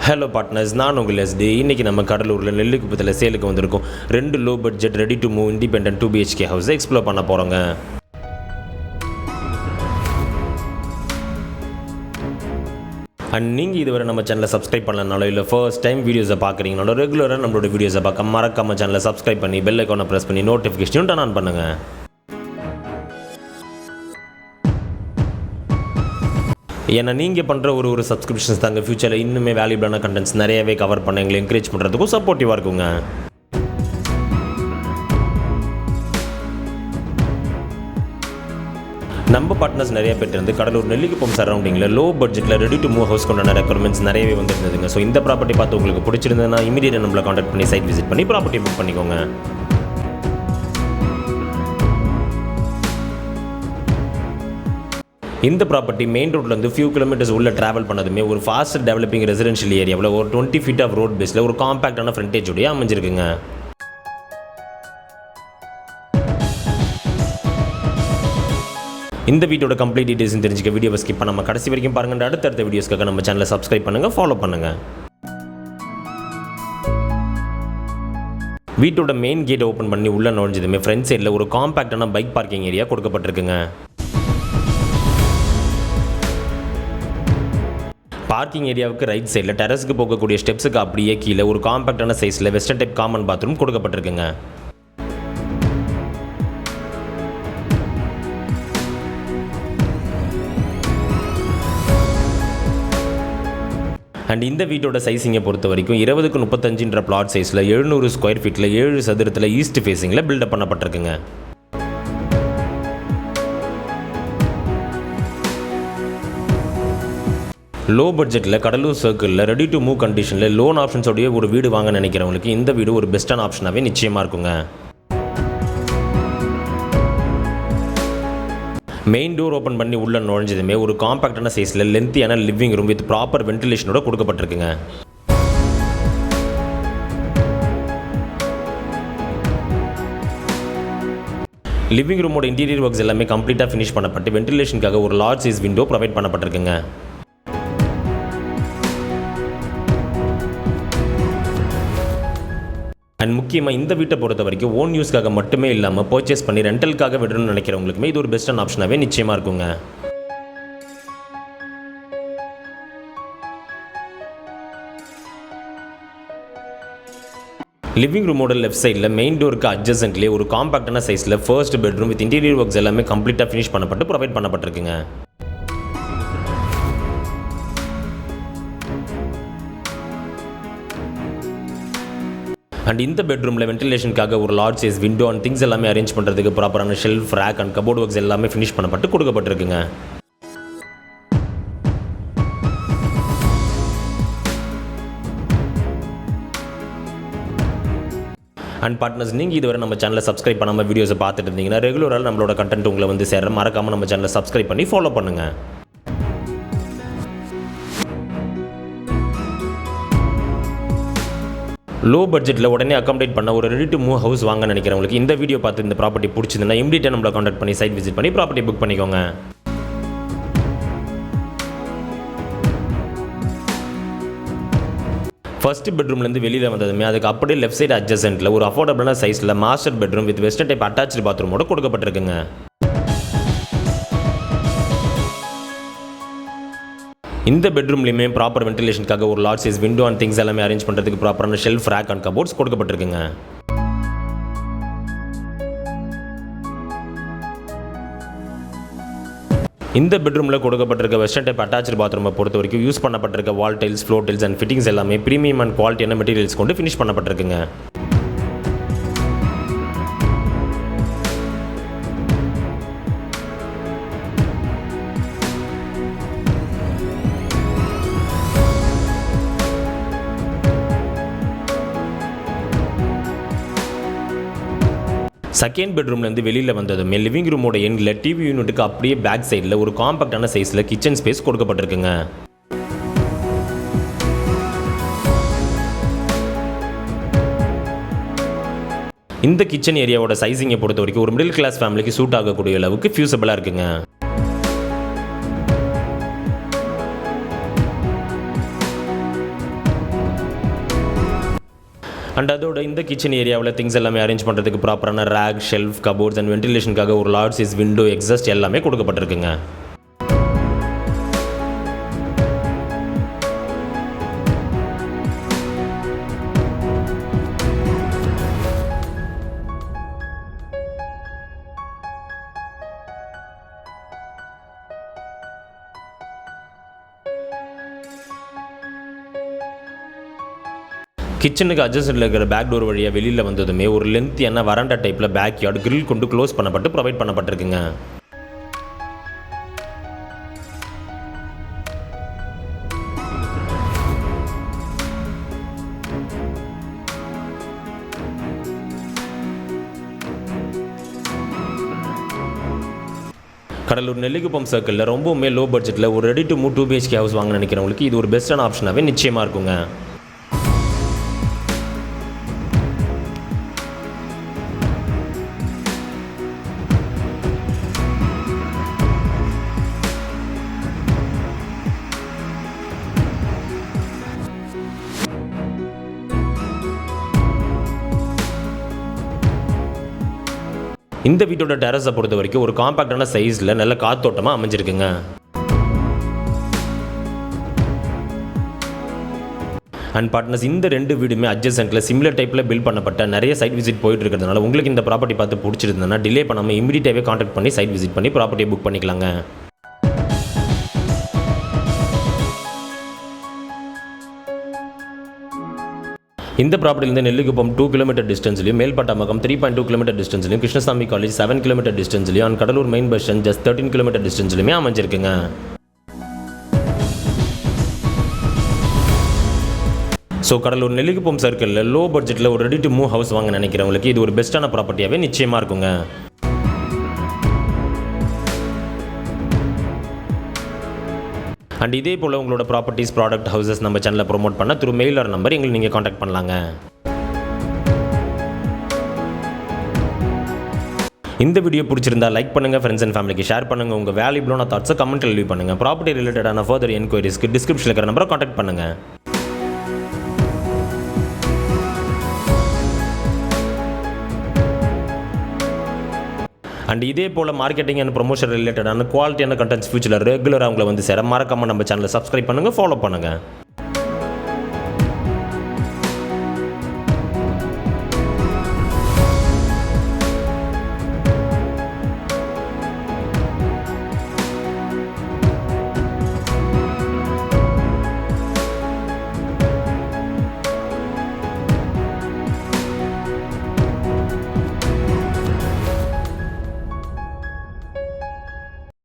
Hello partners, நான் உங்கள் ST. இன்றைக்கி நம்ம கடலூரில் நெல்லிக்குப்பத்தில் சேலுக்கு வந்திருக்கோம். 2 low budget ready to move independent 2 BHK ஹவுஸை எக்ஸ்ப்ளோர் பண்ண போகிறோங்க. அண்ட் நீங்கள் இதுவரை நம்ம சேனலை சப்ஸ்கிரைப் பண்ணலனாலோ இல்லை ஃபர்ஸ்ட் டைம் வீடியோஸை பார்க்குறீங்கனாலோ ரெகுலராக நம்மளோட வீடியோஸை பார்க்க மறக்காம சேனலை சப்ஸ்கிரைப் பண்ணி பெல் ஐக்கானை ப்ரெஸ் பண்ணி நோட்டிஃபிகேஷனும் டர்ன் ஆன் பண்ணுங்கள். ஏன்னா நீங்கள் பண்ணுற ஒரு சப்ஸ்கிரிப்ஷன்ஸ் தாங்க ஃபியூச்சரில் இன்னுமே வேல்யூபிளான கண்டென்ட்ஸ் நிறையவே கவர் பண்ண எங்களை என்கரேஜ் பண்ணுறதுக்கும் சப்போர்ட்டிவாக இருக்குங்க. நம்ம பார்ட்னர்ஸ் நிறைய பேர் இருந்து கடலூர் நெல்லிக்குப்பம் சரௌண்டிங்கில் லோ பட்ஜெட்டில் ரெடி டு மூவ் ஹவுஸ் கொண்டான ரெக்குவயர்மெண்ட்ஸ் நிறையவே வந்துருந்ததுங்க. ஸோ இந்த ப்ராப்பர்ட்டி பார்த்து உங்களுக்கு பிடிச்சிருந்ததுன்னா இமீடியட்டாக நம்மளை கான்டாக்ட் பண்ணி சைட் விசிட் பண்ணி ப்ராப்பர்ட்டி புக் பண்ணிக்கோங்க. இந்த ப்ராப்பர்ட்டி மெயின் ரோட்லேருந்து ஃபியூ கிலோமீட்டர்ஸ் உள்ள ட்ராவல் பண்ணதுமே ஒரு ஃபாஸ்ட் டெவலப்பிங் ரெசிடென்ஷியல் ஏரியாவில் ஒரு 20 feet ஆஃப் ரோட் பேஸில் ஒரு காம்பேக்டான ஃப்ரண்டேஜோடய அமைஞ்சிருக்குங்க. இந்த வீட்டோட கம்ப்ளீட் டீடைல்ஸ் தெரிஞ்சுக்க வீடியோவை ஸ்கிப் பண்ணாமல் கடைசி வரைக்கும் பாருங்கள். அடுத்தடுத்த வீடியோஸ்க்காக நம்ம சேனலை சப்ஸ்கிரைப் பண்ணுங்கள், ஃபாலோ பண்ணுங்கள். வீட்டோட மெயின் கேட் ஓப்பன் பண்ணி உள்ளே நுழைஞ்சதுமே ஃப்ரண்ட் சைடில் ஒரு காம்பேக்டான பைக் பார்க்கிங் ஏரியா கொடுக்கப்பட்டிருக்குங்க. பார்க்கிங் ஏரியாவுக்கு ரைட் சைடில் டெரஸ்க்கு போகக்கூடிய ஸ்டெப்ஸுக்கு அப்படியே கீழே ஒரு காம்பேக்டான சைஸில் வெஸ்டர்ன் டைப் காமன் பாத்ரூம் கொடுக்கப்பட்டிருக்குங்க. அண்ட் இந்த வீட்டோட சைஸிங்கை பொறுத்த வரைக்கும் 20x35 பிளாட் சைஸில் 700 ஸ்கொயர் ஃபீட்டில் 7 சதுரத்தில் ஈஸ்ட் ஃபேஸிங்கில் பில்டப் பண்ணப்பட்டிருக்குங்க. லோ பட்ஜெட்டில் கடலூர் சர்க்கிளில் ரெடி டு மூவ் கண்டிஷனில் லோன் ஆப்ஷன்ஸோடைய ஒரு வீடு வாங்க நினைக்கிறவங்களுக்கு இந்த வீடு ஒரு பெஸ்ட்டான ஆப்ஷனாகவே நிச்சயமாக இருக்குங்க. மெயின் டோர் ஓப்பன் பண்ணி உள்ள நுழைஞ்சதுமே ஒரு காம்பேக்டான சைஸில் லென்த்தியான லிவிங் ரூம் வித் ப்ராப்பர் வென்டிலேஷனோட கொடுக்கப்பட்டிருக்குங்க. லிவிங் ரூமோட இன்டீரியர் ஒர்க்ஸ் எல்லாமே கம்ப்ளீட்டாக ஃபினிஷ் பண்ணப்பட்டு வென்டிலேஷனுக்காக ஒரு லார்ஜ் சைஸ் விண்டோ ப்ரொவைட் பண்ணப்பட்டிருக்குங்க. அண்ட் முக்கியமாக இந்த வீட்டை பொறுத்த வரைக்கும் ஓன் யூஸ்க்காக மட்டுமே இல்லாமல் பர்ச்சேஸ் பண்ணி ரெண்டலுக்காக விடணும்னு நினைக்கிறவங்களுக்குமே இது ஒரு பெஸ்ட்டான ஆப்ஷனாகவே நிச்சயமாக இருக்குங்க. லிவிங் ரூமோட லெஃப்ட் சைடில் மெயின் டோருக்கு அட்ஜசன்ட்லேயே ஒரு காம்பேக்டான சைஸில் first bedroom with interior works எல்லாமே கம்ப்ளீட்டாக ஃபினிஷ் பண்ணப்பட்டு ப்ரொவைட் பண்ணப்பட்டிருக்குங்க. அண்ட் இந்த பெட்ரூமில் வென்டிலேஷனுக்காக ஒரு large size window and things எல்லாமே அரேஞ்ச் பண்ணுறதுக்கு ப்ராப்பரான shelf, rack and cupboard works எல்லாமே ஃபினிஷ் பண்ணப்பட்டு கொடுக்கப்பட்டிருக்குங்க. அண்ட் பார்ட்னர்ஸ், நீங்கள் இதுவரை நம்ம சேனலை சப்ஸ்கிரைப் பண்ணாமல் வீடியோஸை பார்த்துட்டு இருந்தீங்கன்னா ரெகுலராக நம்மளோட கண்டென்ட் உங்களை வந்து சேர மறக்காமல் நம்ம சேனலை சப்ஸ்கிரைப் பண்ணி ஃபாலோ பண்ணுங்கள். லோ பட்ஜெட்டில் உடனே அக்காமடேட் பண்ண ஒரு ரெடி டு மூவ் ஹவுஸ் வாங்க நினைக்கிறவங்களுக்கு இந்த வீடியோ பார்த்து இந்த ப்ராப்பர்ட்டி பிடிச்சிருந்தா இமீடியட்டாக நம்மளை கான்டாக்ட் பண்ணி சைட் விசிட் பண்ணி ப்ராப்பர்ட்டி புக் பண்ணிக்கோங்க. ஃபர்ஸ்ட் பெட்ரூம்லேருந்து வெளியில் வந்ததுமே அதுக்கு அப்படியே லெஃப்ட் சைடு அட்ஜசன்ட்டில் ஒரு அஃபோர்டபுளான சைஸில் master bedroom with western type attach பாத்ரூமோட கொடுக்கப்பட்டிருக்குங்க. இந்த பெட்ரூம்லையுமே ப்ராப்பர் வென்டிலேஷனுக்காக ஒரு large size window and things எல்லாமே அரேஞ்ச் பண்ணுறதுக்கு ப்ராப்பரான ஷெல்ஃப், ரேக் அண்ட் கபோர்ட்ஸ் கொடுக்கப்பட்டிருக்குங்க. இந்த பெட்ரூமில் கொடுக்கப்பட்டிருக்க வெஸ்டர்ன் டைப் அட்டாச்சு பாத்ரூமை பொறுத்த வரைக்கும் யூஸ் பண்ணப்பட்டிருக்க wall tiles, floor tiles and fittings எல்லாமே ப்ரீமியம் அண்ட் குவாலிட்டியான மெட்டீரியல்ஸ் கொண்டு ஃபினிஷ் பண்ணப்பட்டிருக்குங்க. செகண்ட் பெட்ரூம்லேருந்து வெளியில் வந்ததுமே லிவிங் ரூமோட எண்டில் டிவி யூனிட்டுக்கு அப்படியே பேக் சைடில் ஒரு காம்பேக்டான சைஸில் கிச்சன் ஸ்பேஸ் கொடுக்கப்பட்டிருக்குங்க. இந்த கிச்சன் ஏரியாவோட சைஸிங்கை பொறுத்த வரைக்கும் ஒரு மிடில் கிளாஸ் ஃபேமிலிக்கு சூட் ஆகக்கூடிய அளவுக்கு ஃபியூசபிளாக இருக்குங்க. அண்ட் அதோட இந்த கிச்சன் ஏரியாவில் திங்ஸ் எல்லாமே அரேஞ்ச் பண்ணுறதுக்கு ப்ராப்பரான ரேக், ஷெல்ஃப், கபோர்ட்ஸ் அண்ட் வென்டிலேஷனுக்காக ஒரு லார்ஜ் சைஸ் விண்டோ, எக்ஸாஸ்ட் எல்லாமே கொடுக்கப்பட்டிருக்குங்க. கிச்சனுக்கு அட்ஜஸ்டில் இருக்கிற பேக் டோர் வழியாக வெளியில் வந்ததுமே ஒரு லென்த்தியான வராண்டா டைப்பில் பேக் யார்டு கிரில் கொண்டு க்ளோஸ் பண்ணப்பட்டு ப்ரொவைட் பண்ணப்பட்டிருக்குங்க. கடலூர் நெல்லிக்குப்பம் சர்க்கிளில் ரொம்பவுமே லோ பட்ஜெட்டில் ஒரு ready to move 2 BHK house வாங்க நினைக்கிறவங்களுக்கு இது ஒரு பெஸ்ட்டான ஆப்ஷனாகவே நிச்சயமாக இருக்குங்க. இந்த வீட்டோட டெரஸை பொறுத்த வரைக்கும் ஒரு காம்பாக்டான சைஸில் நல்ல காத்தோட்டமாக அமைஞ்சிருக்குங்க. அண்ட் பார்ட்னர்ஸ், இந்த 2 வீடுமே அட்ஜசன்ட்டில் சிமிலர் டைப்பில் பில்ட் பண்ணப்பட்ட நிறைய சைட் விசிட் போயிட்டு இருக்கிறதுனால உங்களுக்கு இந்த ப்ராப்பர்ட்டி பார்த்து பிடிச்சிருந்ததுன்னா டிலே பண்ணாமல் இமீடியட்டாகவே கான்டாக்ட் பண்ணி சைட் விசிட் பண்ணி ப்ராப்பர்ட்டியை புக் பண்ணிக்கலாங்க. இந்த ப்ராப்பர்ட்டிலேருந்து நெல்லிக்குப்பம் 2 கிலோமீட்டர் டிஸ்டன்ஸ்லையும், மேல்பட்டாமகம் 3.2 கிலோமீட்டர் டிஸ்டன்ஸ்லையும், கிருஷ்ணசாமி காலேஜ் 7 கிலோமீட்டர் டிஸ்டன்ஸ்லையும், and Cuddalore main bus stand just 13 kilometre டிஸ்டன்ஸ்லையுமே அமைஞ்சிருக்குங்க. ஸோ கடலூர் நெல்லிக்குப்பம் சர்க்கிளில் லோ பட்ஜெட்டில் ஒரு ரெடி டு மூவ் ஹவுஸ் வாங்க நினைக்கிறவங்களுக்கு இது ஒரு பெஸ்ட்டான ப்ராப்பர்ட்டியாகவே நிச்சயமாக இருக்குங்க. அண்ட் இதே போல் உங்களோட ப்ராப்பர்ட்டிஸ், ப்ராடக்ட், ஹவுசஸ் நம்ம சேனலில் ப்ரொமோட் பண்ண த்ரூ மெயில் ஆர் நம்பர் எங்களுக்கு நீங்கள் காண்டாக்ட் பண்ணலாங்க. இந்த வீடியோ பிடிச்சிருந்தா லைக் பண்ணுங்கள், ஃப்ரெண்ட்ஸ் அண்ட் ஃபேமிலிக்கு ஷேர் பண்ணுங்கள். உங்கள் வேல்யூபிளான தாட்ஸை கமெண்ட்டில் லீவ் பண்ணுங்கள். ப்ராப்பர்ட்டி ரிலேட்டடான ஃபர்தர் என்கொயரிஸ்க்கு டிஸ்கிரிப்ஷனில் இருக்கிற நம்பரை காண்டாக்ட் பண்ணுங்கள். அண்ட் இதே போல் மார்க்கெட்டிங் அண்ட் ப்ரொமோஷன் ரிலேட்டடான குவாலிட்டியான கண்டென்ட்ஸ் ஃபியூச்சரில் ரெகுலராக அவங்களை வந்து சேர மறக்காமல் நம்ம சேனலை சப்ஸ்கிரைப் பண்ணுங்கள், ஃபாலோ பண்ணுங்கள்.